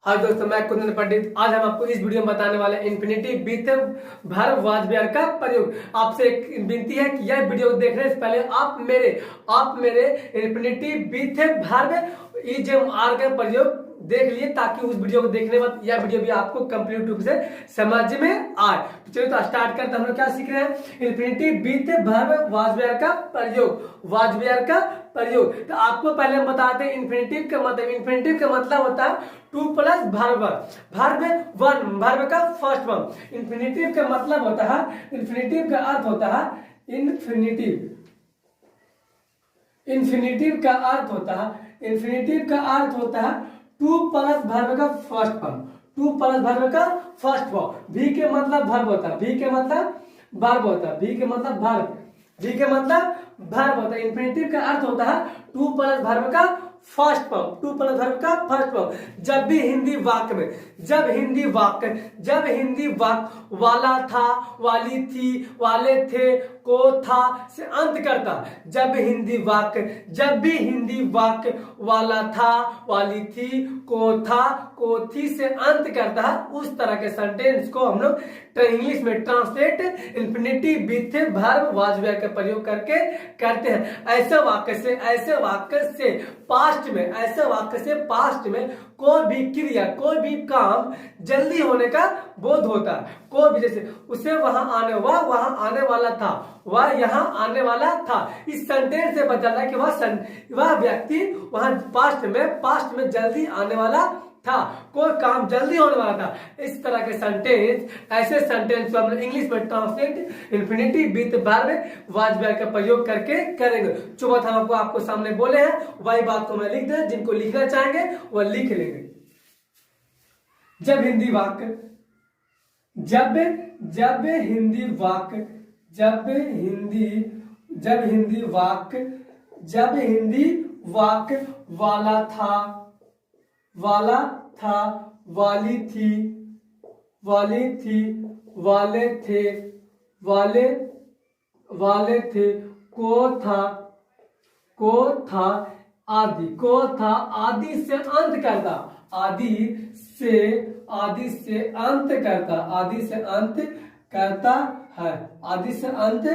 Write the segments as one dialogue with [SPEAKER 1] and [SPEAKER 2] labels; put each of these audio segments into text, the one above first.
[SPEAKER 1] हाँ दोस्तों, मैं कुंदन पंडित। आज हम आपको इस वीडियो में बताने वाले हैं infinitive with verb was were का प्रयोग। आपसे एक विनती है कि यह वीडियो देखने से पहले आप मेरे infinitive with verb is are का प्रयोग देख लिए, ताकि उस वीडियो को देखने के बाद यह वीडियो भी आपको कंप्लीट रूप से समझ में आए। तो चलिए तो स्टार्ट करते हैं। हम लोग क्या सीख रहे हैं? Infinitive with verb was were का प्रयोग, वाज वेयर का प्रयोग। तो आपको पहले हम बताते हैं इन्फिनिटिव का मतलब। इन्फिनिटिव का मतलब होता है to plus verb, verb one, verb का फर्स्ट फॉर्म। इन्फिनिटिव का मतलब होता है, इन्फिनिटिव का अर्थ होता है इन्फिनिटिव, इन्फिनिटिव का अर्थ होता है, इन्फिनिटिव का अर्थ होता है टू प्लस वर्ब का first form, to plus verb का फर्स्ट फॉर्म। वी के मतलब वर्ब होता है, वी के मतलब वर्ब होता है, वी के मतलब वर्ब, वी के मतलब वर्ब होता है। इन्फिनिटिव का अर्थ होता है टू प्लस वर्ब का first form, to plus verb का फर्स्ट फॉर्म। जब भी हिंदी वाक्य में, जब हिंदी वाक्य वाला था, वाली थी, वाले थे, को था से अंत करता, जब भी हिंदी वाक्य वाला था, वाली थी, को था, को थी से अंत करता है, उस तरह के सेंटेंस को हम लोग इंग्लिश में translate infinitive with verb was were का प्रयोग करके करते हैं। ऐसे वाक्य से पास्ट में, ऐसे वाक्य से पास्ट में कोई भी क्रिया, कोई भी काम जल्दी होने का बोध होता है। कोई भी, जैसे उसे वहां आने वाला था, वह यहाँ आने वाला था। इस सेंटेंस से पता चलता है कि वह व्यक्ति वहां पास्ट में जल्दी आने वाला था, कोई काम जल्दी होने वाला था। इस तरह के सेंटेंस, ऐसे सेंटेंस को हम लोग इंग्लिश में translate infinitive with verb was were का प्रयोग करके करेंगे। जो बात हम आपको सामने बोले हैं वही बात को मैं लिख दे, जिनको लिखना चाहेंगे वह लिख लेंगे। जब हिंदी वाक्य वाला था, वाली थी, वाले थे, को था आदि से अंत करता, आदि से अंत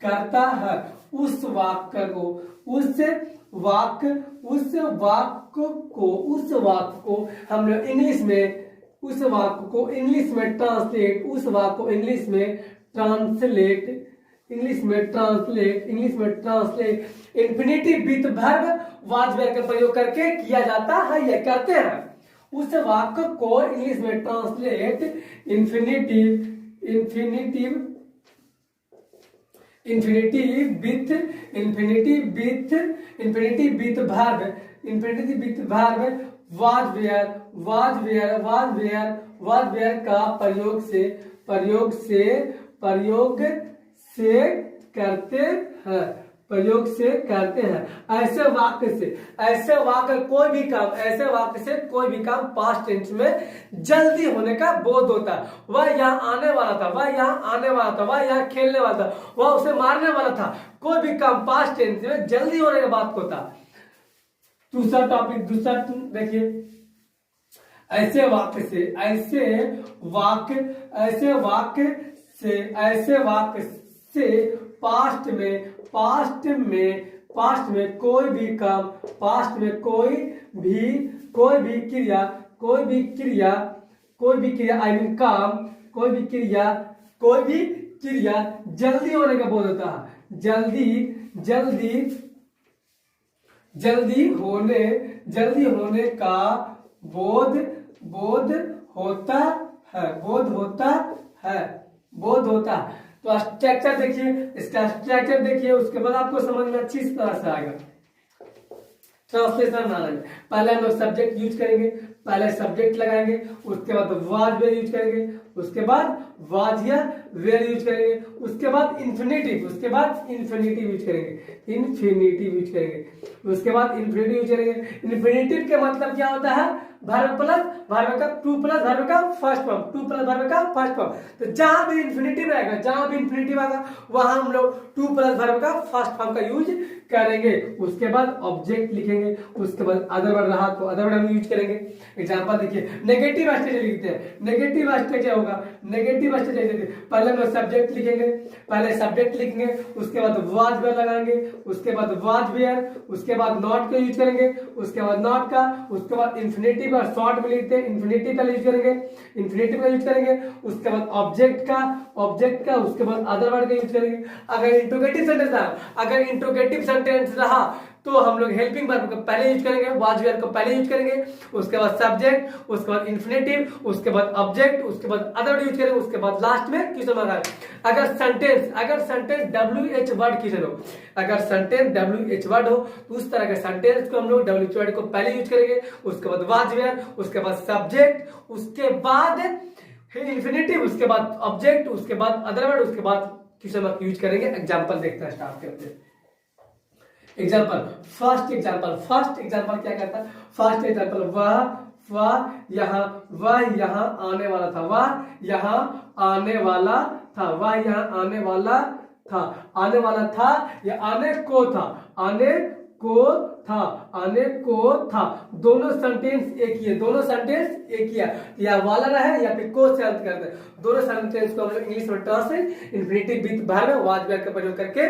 [SPEAKER 1] करता है। उस वाक्य को हम लोग इंग्लिश में translate infinitive with verb was were का प्रयोग करके किया जाता है, ये कहते हैं। उस वाक्य को इंग्लिश में translate infinitive with verb was were का प्रयोग से करते हैं। ऐसे वाक्य से कोई भी काम पास्ट टेंस में जल्दी होने का बोध होता है। वह यहाँ आने वाला था, वह यहाँ खेलने वाला था, वह उसे मारने वाला था। कोई भी काम पास्ट टेंस में जल्दी होने का बात होता है। दूसरा टॉपिक देखिए। ऐसे वाक्य से पास्ट में कोई भी काम, जल्दी होने का बोध होता है। जल्दी होने का बोध होता है। तो स्ट्रक्चर देखिए, इसका स्ट्रक्चर देखिए, उसके बाद आपको समझ में अच्छी तरह से आएगा। ट्रांसलेशन बनाना है। पहले हम लोग सब्जेक्ट यूज करेंगे, पहले सब्जेक्ट लगाएंगे, उसके बाद वाज वेयर यूज करेंगे, उसके बाद वाज या वेयर यूज करेंगे, उसके बाद इन्फिनिटिव यूज करेंगे, उसके बाद इन्फिनिटिव यूज करेंगे। इन्फिनिटिव के मतलब क्या होता है? वर्ब प्लस वर्ब का टू प्लस वर्ब का फर्स्ट फॉर्म, तो जहां भी इन्फिनिटिव आएगा, वहां हम लोग टू प्लस वर्ब का फर्स्ट फॉर्म का यूज करेंगे। उसके बाद ऑब्जेक्ट लिखेंगे, उसके बाद अदर वर्ड रहा तो अदर वर्ड हम यूज करेंगे। एग्जांपल देखिए, नेगेटिव स्टेज लिखते हैं। नेगेटिव स्टेज क्या होगा, नेगेटिव स्टेज पहले हम सब्जेक्ट लिखेंगे, पहले सब्जेक्ट लिखेंगे, उसके बाद वाज वेयर लगाएंगे, उसके बाद वाज वेयर, उसके बाद नॉट का यूज करेंगे, उसके बाद नॉट का, उसके बाद इन्फिनेटिव और शॉर्ट में लिखते हैं इन्फिनेटिव का यूज करेंगे, इन्फिनेटिव का यूज करेंगे, उसके बाद ऑब्जेक्ट का, उसके बाद अदर वर्ड का यूज करेंगे। अगर इंट्रोगेटिव सेंटेंस रहा तो हम लोग हेल्पिंग वर्ब को पहले यूज करेंगे, वाज वेयर को पहले यूज करेंगे, उसके बाद सब्जेक्ट, उसके बाद इन्फिनेटिव, उसके बाद ऑब्जेक्ट, उसके बाद अदर यूज करेंगे, उसके बाद लास्ट में क्वेश्चन मार्क आएगा। अगर सेंटेंस WH वर्ड क्वेश्चन हो, अगर सेंटेंस WH वर्ड हो तो उस तरह के सेंटेंस को हम लोग WH वर्ड को पहले यूज करेंगे, उसके बाद वाज वेयर, उसके बाद सब्जेक्ट, उसके बाद इन्फिनेटिव, उसके बाद ऑब्जेक्ट, उसके बाद अदर वर्ड, उसके बाद क्वेश्चन मार्क यूज करेंगे। एग्जांपल देखते हैं, स्टार्ट करते हैं। एग्जाम्पल, फर्स्ट एग्जाम्पल क्या कहता है, फर्स्ट एग्जाम्पल वह यहाँ आने वाला था, वह यहाँ आने वाला था, वह यहाँ आने वाला था, आने वाला था या आने को था, आने को था, दोनों सेंटेंस एक ही है, दोनों सेंटेंस एक ही है, या वाला रहे या फिर को से अंत करते हैं। दोनों सेंटेंस को हम लोग इंग्लिश में translate infinitive with verb was were का प्रयोग करके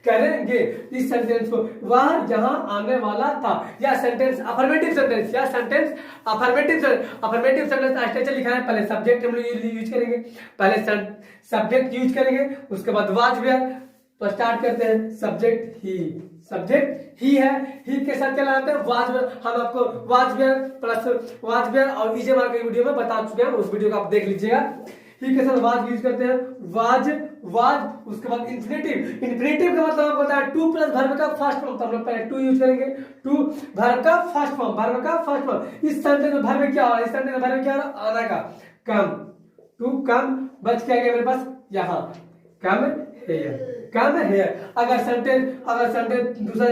[SPEAKER 1] करेंगे। इस सेंटेंस को वह यहाँ आने वाला था, या सेंटेंस अफर्मेटिव सेंटेंस, या सेंटेंस अफर्मेटिव सेंटेंस स्ट्रक्चर लिखा है। पहले सब्जेक्ट हम लोग यूज करेंगे, पहले सब्जेक्ट यूज करेंगे, उसके बाद वाज वेयर। तो स्टार्ट करते हैं, सब्जेक्ट ही है, ही के साथ क्या लगाते हैं, वाज वेयर। हम आपको was were plus was were और इजे मार्क की वीडियो में बता चुके हैं, उस वीडियो को आप देख लीजिएगा। ही के साथ वाज यूज करते हैं, वाज, उसके बाद इन्फिनेटिव का मतलब आपको बताया टू प्लस वर्ब का फर्स्ट फॉर्म, तो हम लोग पहले टू यूज करेंगे, टू वर्ब का फर्स्ट फॉर्म। इस सेंटेंस में वर्ब क्या हो रहा है, इस सेंटेंस में वर्ब क्या हो रहा है, आना का, कम, टू कम, बच क्या गया मेरे पास, यहाँ कम है। अगर सेंटेंस दूसरा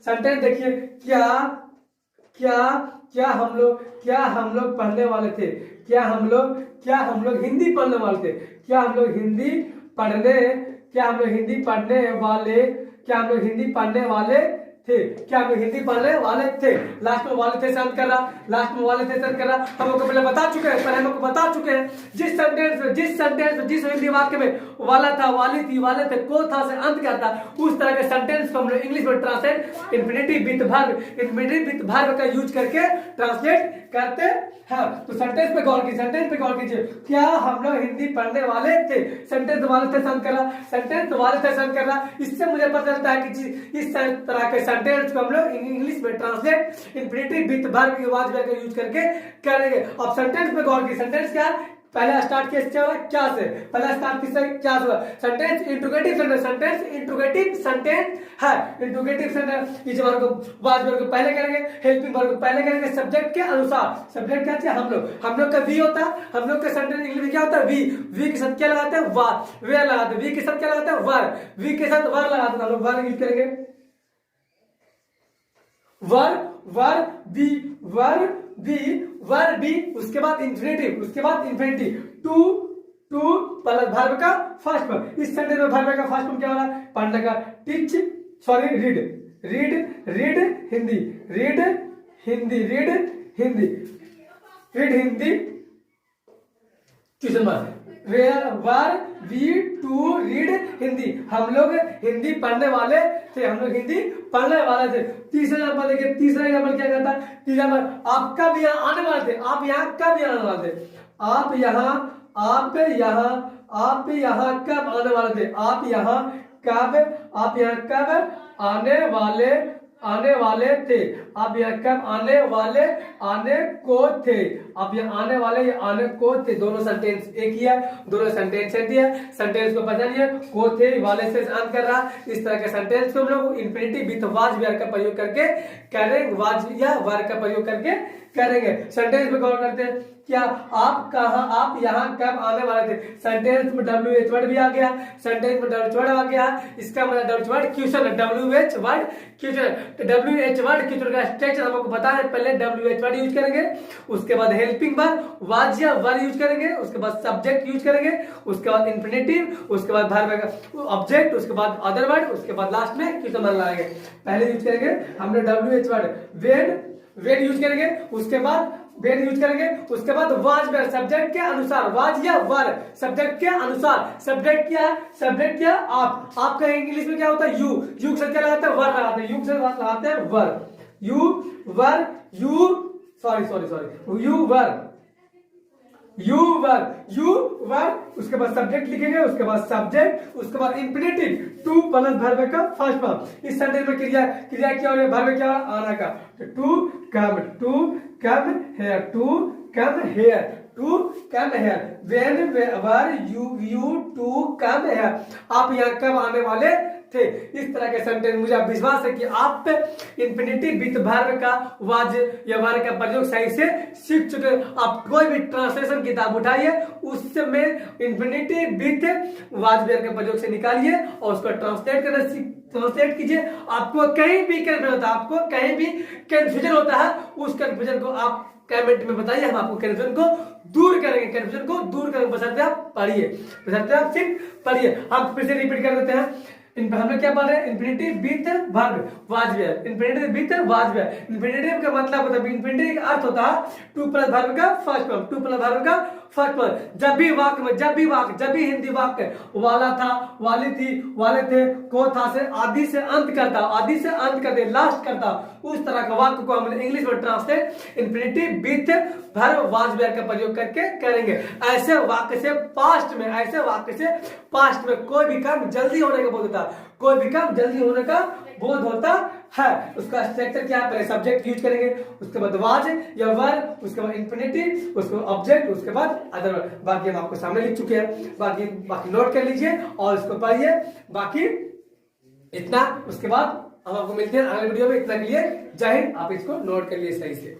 [SPEAKER 1] सेंटेंस देखिए, क्या हम लोग पढ़ने वाले थे, क्या हम लोग हिंदी पढ़ने वाले थे, क्या हम लोग हिंदी पढ़ने वाले थे, लास्ट में वाले थे शांत कर रहा, हम लोग पहले बता चुके हैं, जिस सेंटेंस में जिस हिंदी वाक्य में वाला था, वाली थी, वाले थे, को था से अंत करता, उस तरह के सेंटेंस को हम लोग इंग्लिश में ट्रांसलेट इन्फिनेटिव विद वर्ब का यूज करके ट्रांसलेट करते हैं। तो सेंटेंस पे गौर कीजिए, क्या हम लोग हिंदी पढ़ने वाले थे, सेंटेंस वाले थे शांत कर रहा, इससे मुझे पता चलता है कि इस तरह के सेंटेंस को हम लोग इंग्लिश में translate infinitive with verb was were का यूज करके करेंगे। अब सेंटेंस पे गौर कीजिए, सेंटेंस क्या है, पहला स्टार्ट किससे हुआ, क्या से, पहला स्टार्ट किससे, क्या से हुआ, सेंटेंस इंट्रोगेटिव सेंटेंस है, इंट्रोगेटिव सेंटेंस इस वर्ब को वाज वर्ब को पहले करेंगे, हेल्पिंग वर्ब को पहले करेंगे, सब्जेक्ट के अनुसार। सब्जेक्ट क्या चाहिए, हम लोग का वी होता है, हम लोग का सेंटेंस इंग्लिश में क्या होता है, वी के साथ क्या लगाते हैं, वेयर लगाते हैं, वी के साथ क्या लगाते हैं, वी के साथ वर लगाते हैं, हम लोग वर यूज करेंगे, वर बी, उसके बाद इन्फिनेटिव, टू प्लस वर्ब का फर्स्ट फॉर्म। इस सेंटेंस में वर्ब का फर्स्ट फॉर्म क्या हो रहा है, पढ़ने का, read Hindi, question mark, were we to read Hindi, हम लोग हिंदी पढ़ने वाले थे, तीसरा एग्जाम्पल देखिए, तीसरा एग्जाम्पल क्या कहता है, तीसरा एग्जाम्पल, आप कब यहाँ आने वाले थे, आप यहाँ कब आने वाले थे, आप यहाँ कब आने वाले थे, आप यहाँ कब आने वाले थे, आप यहाँ कब आने को थे, आप यहाँ आने वाले या आने को थे, दोनों सेंटेंस एक ही है, दोनों सेंटेंस एक ही है, सेंटेंस को पहचानिए, को थे वाले से अंत कर रहा, इस तरह के सेंटेंस को हम लोग इन्फिनेटिव विद वाज वेयर का प्रयोग करके करेंगे, वाज या वर का प्रयोग करके करेंगे। सेंटेंस में गौर करते हैं, क्या आप यहाँ कब आने वाले थे, सेंटेंस में WH वर्ड भी आ गया, सेंटेंस में WH वर्ड आ गया, इसका मतलब WH वर्ड क्वेश्चन है, WH वर्ड क्वेश्चन का स्ट्रक्चर हम आपको बता रहे, पहले WH वर्ड यूज करेंगे, उसके बाद हेल्पिंग वर्ब वाज या वर यूज करेंगे, उसके बाद सब्जेक्ट यूज करेंगे, उसके बाद इन्फिनेटिव, उसके बाद वर्ब ऑब्जेक्ट, उसके बाद अदर वर्ड, उसके बाद लास्ट में क्वेश्चन मार्क लगाएंगे। पहले यूज करेंगे हमने WH वर्ड वेन यूज करेंगे, उसके बाद वेन यूज करेंगे। उसके बाद वाज वेयर सब्जेक्ट के अनुसार, वाज या वर सब्जेक्ट के अनुसार। सब्जेक्ट क्या है? सब्जेक्ट क्या? आप कहेंगे इंग्लिश में क्या होता है? यू, यू से क्या लगाते हैं? वर लगाते हैं, यू से लगाते हैं वर, यू वर, यू वर, उसके बाद सब्जेक्ट लिखेंगे, उसके बाद सब्जेक्ट, उसके बाद इंफिनिटिव टू प्लस वर्ब का फर्स्ट फॉर्म। इस सेंटेंस में क्रिया क्या हो रही है? वर्ब क्या? आना का। To come here, to come here, to come here, when were you to come here, आप यहाँ कब आने वाले थे। इस तरह के सेंटेंस, मुझे विश्वास है कि आप इंफिनिटिव विथ वर्ब का वाज या वर्ब का प्रयोग सही से सीख चुके हैं। आप कोई भी ट्रांसलेशन किताब उठाइए, उसमें इंफिनिटिव विथ वाज वर्ब के प्रयोग से निकालिए और उसको ट्रांसलेट कीजिए। आपको कहीं भी कंफ्यूजन होता है, आपको कहीं भी कंफ्यूजन होता है, उस कंफ्यूजन को आप कमेंट में बताइए, हम आपको कंफ्यूजन को दूर करेंगे। कंफ्यूजन को दूर करेंगे, बशर्ते आप पढ़िए, बशर्ते आप सिर्फ पढ़िए। हम फिर से रिपीट कर देते हैं। हम लोग क्या पढ़ रहे हैं? Infinitive with verb was were, infinitive with was were. Infinitive का मतलब होता है, इंफिनिटिव का अर्थ होता है टू प्लस वर्ब का first form, to plus verb का फर्स्ट फॉर्म। जब भी वाक्य में, जब भी हिंदी वाक्य वाला था, वाली थी, वाले थे, को था से आदि से अंत करता, आदि से अंत करते, लास्ट करता, उस तरह का वाक्य को हम इंग्लिश में translate infinitive with verb was were का प्रयोग करके करेंगे। ऐसे वाक्य से पास्ट में, ऐसे वाक्य से पास्ट में कोई भी काम जल्दी होने का बोध होता है, कोई भी काम जल्दी होने का बोध होता है। उसका स्ट्रक्चर क्या है? पहले सब्जेक्ट यूज करेंगे, उसके बाद वाज या वर, उसके बाद इंफिनिटिव, उसके बाद ऑब्जेक्ट, उसके बाद अदर वर्ब। बाकी हम आपको सामने लिख चुके हैं, बाकी नोट कर लीजिए और इसको पढ़िए। बाकी इतना, उसके बाद हम आपको मिलते हैं अगले वीडियो में। इतना के लिए जय हिंद। आप इसको नोट कर लिए सही से।